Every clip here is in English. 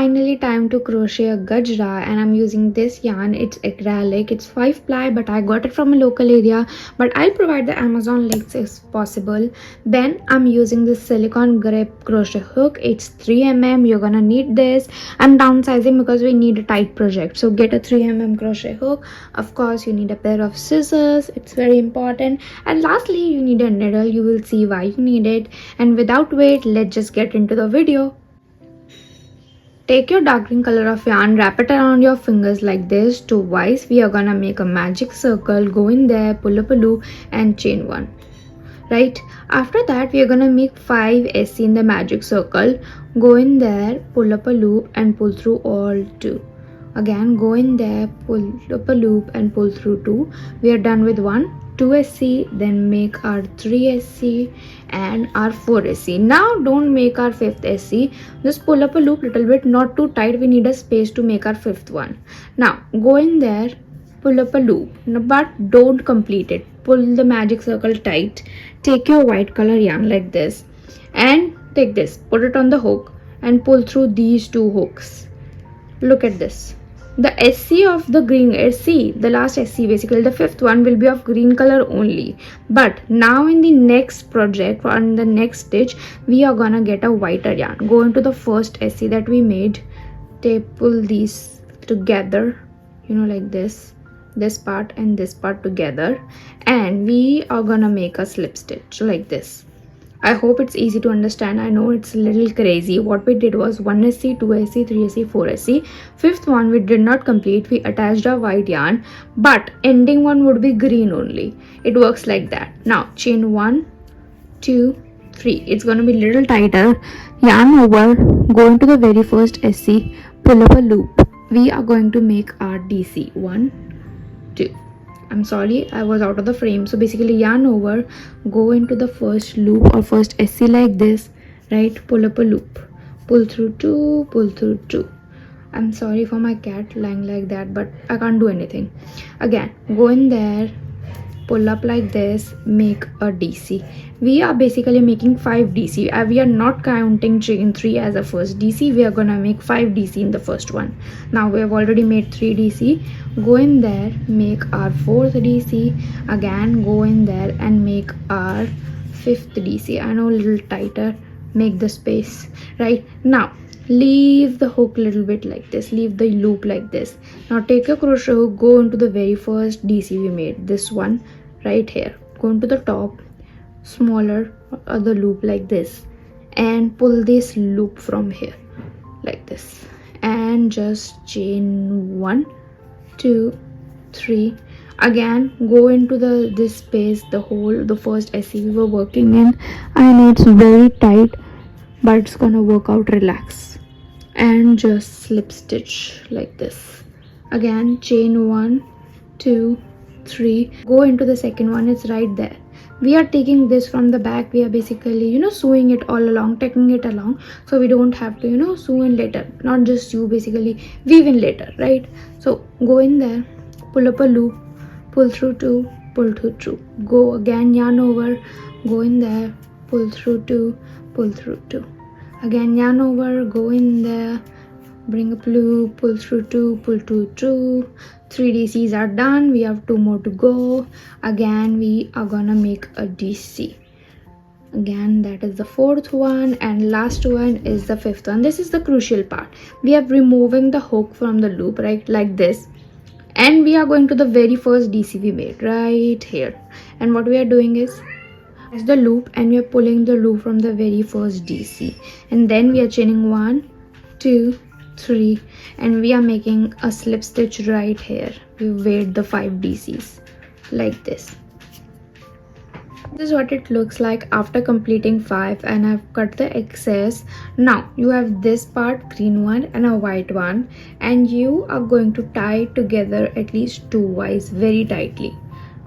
finally time to crochet a gajra, and I'm using this yarn. It's acrylic, it's 5 ply, but I got it from a local area, but I'll provide the Amazon links if possible. Then I'm using this silicone grip crochet hook. It's 3mm. You're gonna need this. I'm downsizing because we need a tight project, so get a 3mm crochet hook. Of course, you need a pair of scissors, it's very important, and lastly you need a needle. You will see why you need it. And without wait, let's just get into the video. Take your dark green color of yarn, wrap it around your fingers like this twice. We are gonna make a magic circle. Go in there, pull up a loop and chain one. Right after that, we are gonna make 5 SC in the magic circle. Go in there, pull up a loop and pull through all 2. Again, go in there, pull up a loop and pull through 2. We are done with 1, 2 SC, then make our 3 SC and our 4 SC. Now don't make our 5th SC, just pull up a loop little bit, not too tight. We need a space to make our 5th one. Now go in there, pull up a loop, but don't complete it. Pull the magic circle tight. Take your white color yarn like this and take this, put it on the hook and pull through these 2 hooks. Look at this. The SC of the green SC, the last SC, basically the 5th one, will be of green color only. But now in the next project, on the next stitch, we are gonna get a whiter yarn. Go into the first SC that we made, pull these together, like this part and this part together, and we are gonna make a slip stitch like this. I hope it's easy to understand. I know it's a little crazy. What we did was 1 SC, 2 SC, 3 SC, 4 SC. 5th one we did not complete. We attached our white yarn, but ending one would be green only. It works like that. Now chain 1, 2, 3. It's going to be a little tighter. Yarn over, go into the very first SC, pull up a loop. We are going to make our DC. 1, 2. I'm sorry, I was out of the frame. So basically yarn over, go into the first loop or first SC like this, right? Pull up a loop, pull through 2, pull through 2. I'm sorry for my cat lying like that, but I can't do anything. Again, go in there, pull up like this, make a DC. We are basically making 5 DC. We are not counting chain 3 as a first DC. We are gonna make 5 DC in the first one. Now we have already made 3 DC. Go in there, make our 4th DC. Again, go in there and make our 5th DC. I know, a little tighter. Make the space. Right now, leave the hook a little bit like this, leave the loop like this. Now take your crochet hook, go into the very first DC we made, this one right here. Go into the top, smaller other loop like this, and pull this loop from here like this, and just chain 1, 2, 3. Again, go into this space, the first SC we were working in. I know it's very tight, but it's gonna work out. Relax and just slip stitch like this. Again, chain 1, 2, 3. Go into the second one. It's right there. We are taking this from the back. We are basically sewing it all along, taking it along, so we don't have to sew in later. Not just sew, basically weave in later, right? So go in there, pull up a loop, pull through 2, pull through 2. Go again, yarn over, go in there, pull through 2, pull through 2. Again, yarn over, go in there, bring up loop, pull through 2, pull through 2. 3 DCs are done. We have 2 more to go. Again, we are gonna make a DC. Again, that is the 4th one, and last one is the 5th one. This is the crucial part. We are removing the hook from the loop, right, like this, and we are going to the very first DC we made right here. And what we are doing is the loop, and we are pulling the loop from the very first DC, and then we are chaining 1, 2, 3, and we are making a slip stitch right here. We weighed the 5 DCs like this. This is what it looks like after completing 5, and I've cut the excess. Now you have this part, green one and a white one, and you are going to tie it together at least 2 wise very tightly.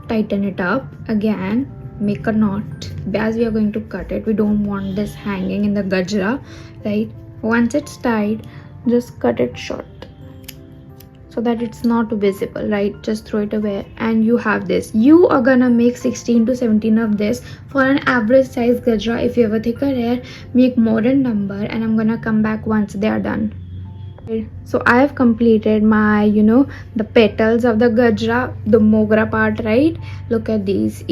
Tighten it up. Again, make a knot as we are going to cut it. We don't want this hanging in the gajra, right? Once it's tied, just cut it short so that it's not visible, right? Just throw it away, and you have this. You are gonna make 16 to 17 of this for an average size gajra. If you have a thicker hair, make more in number, and I'm gonna come back once they are done. So I have completed my, the petals of the gajra, the mogra part, right? Look at these.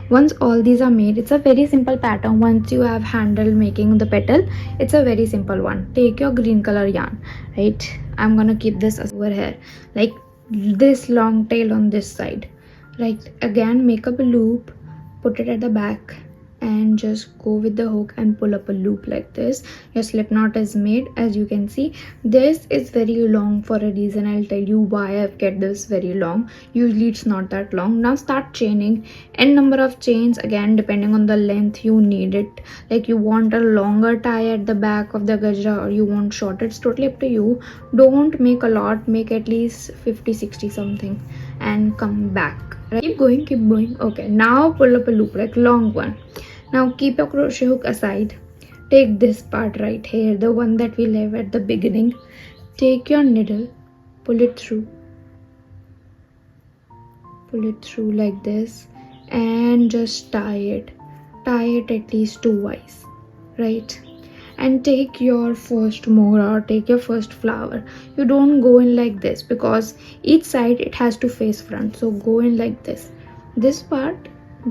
Once all these are made, it's a very simple pattern. Once you have handled making the petal, it's a very simple one. Take your green color yarn, right? I'm gonna keep this over here, like this long tail on this side, right? Again, make up a loop, put it at the back, and just go with the hook and pull up a loop like this. Your slip knot is made. As you can see, this is very long for a reason. I'll tell you why I've kept this very long. Usually it's not that long. Now start chaining. N number of chains, again depending on the length you need it. Like you want a longer tie at the back of the gajra or you want short, it's totally up to you. Don't make a lot, make at least 50-60 something and come back, right? Keep going. Okay, now pull up a loop, like long one. Now keep your crochet hook aside. Take this part right here, the one that we left at the beginning. Take your needle, pull it through like this, and just tie it at least 2 ways, right? And take your first mogra or take your first flower. You don't go in like this because each side it has to face front, so go in like this. This part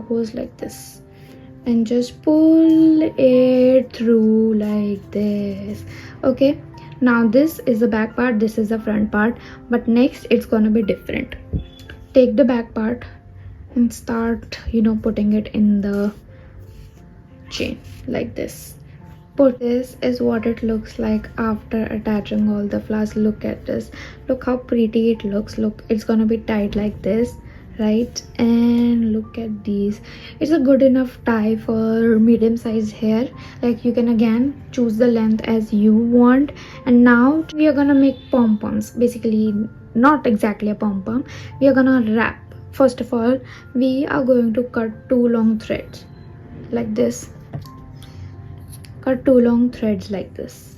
goes like this, and just pull it through like this. Okay, now this is the back part, this is the front part, but next it's gonna be different. Take the back part and start putting it in the chain like this. This is what it looks like after attaching all the flowers. Look at this, look how pretty it looks. Look, it's gonna be tied like this, right? And look at these. It's a good enough tie for medium sized hair. Like you can again choose the length as you want. And now we are gonna make pom-poms. Basically not exactly a pom-pom, we are gonna wrap. First of all, we are going to cut 2 long threads like this. Cut 2 long threads like this.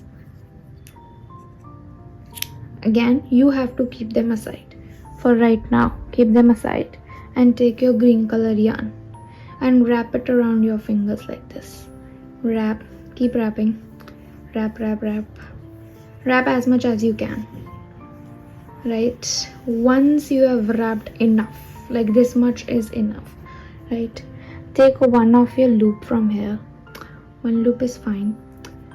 Again, you have to keep them aside for right now. Keep them aside and take your green color yarn and wrap it around your fingers like this. Wrap, keep wrapping. Wrap as much as you can, right? Once you have wrapped enough, like this much is enough, right? Take one of your loop from here, one loop is fine,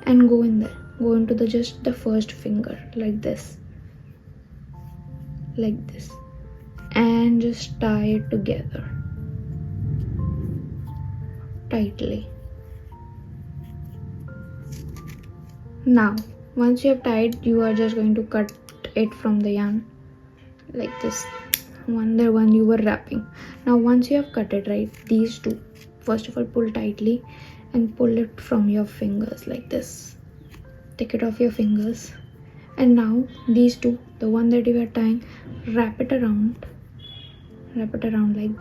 and go in there, go into just the first finger like this, and just tie it together tightly. Now once you have tied, you are just going to cut it from the yarn like this, the one you were wrapping. Now once you have cut it, right, these two, first of all pull tightly and pull it from your fingers like this. Take it off your fingers, and now these two, the one that you are tying, wrap it around like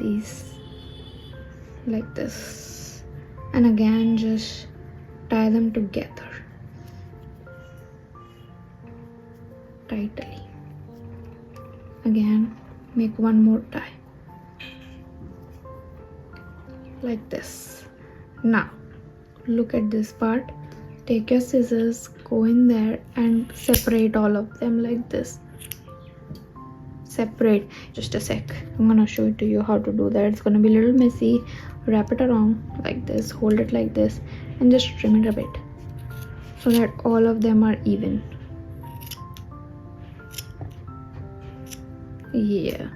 this, and again just tie them together tightly. Again, make one more tie like this. Now look at this part. Take your scissors, go in there and separate all of them like this. Separate. Just a sec, I'm gonna show it to you how to do that. It's gonna be a little messy. Wrap it around like this, hold it like this, and just trim it a bit so that all of them are even. Yeah,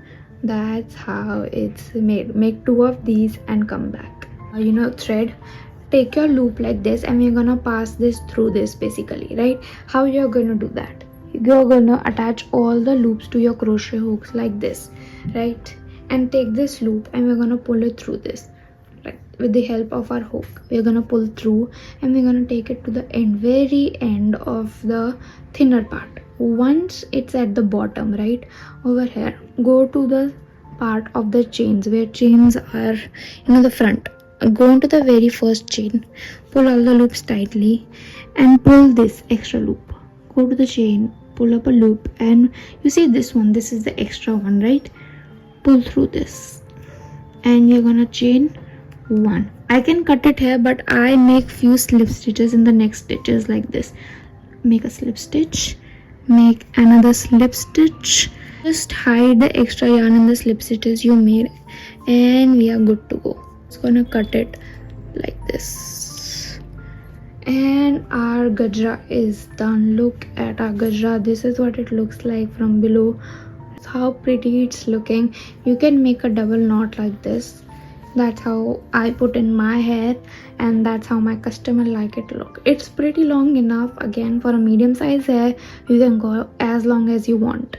that's how it's made. Make 2 of these and come back. Thread, take your loop like this, and we're gonna pass this through this basically, right? How you're gonna do that? You're gonna attach all the loops to your crochet hooks like this, right? And take this loop and we're gonna pull it through this, right? With the help of our hook, we're gonna pull through and we're gonna take it to the end, very end of the thinner part. Once it's at the bottom, right over here, go to the part of the chains where chains are, the front. Go into the very first chain, pull all the loops tightly and pull this extra loop. Go to the chain, pull up a loop, and you see this one, this is the extra one, right? Pull through this and you're gonna chain 1. I can cut it here, but I make few slip stitches in the next stitches like this. Make a slip stitch, make another slip stitch. Just hide the extra yarn in the slip stitches you made, and we are good to go. Just gonna cut it like this, and our gajra is done. Look at our gajra. This is what it looks like from below. How pretty it's looking. You can make a double knot like this. That's how I put in my hair, and that's how my customer like it look. It's pretty long enough. Again, for a medium size hair, you can go as long as you want.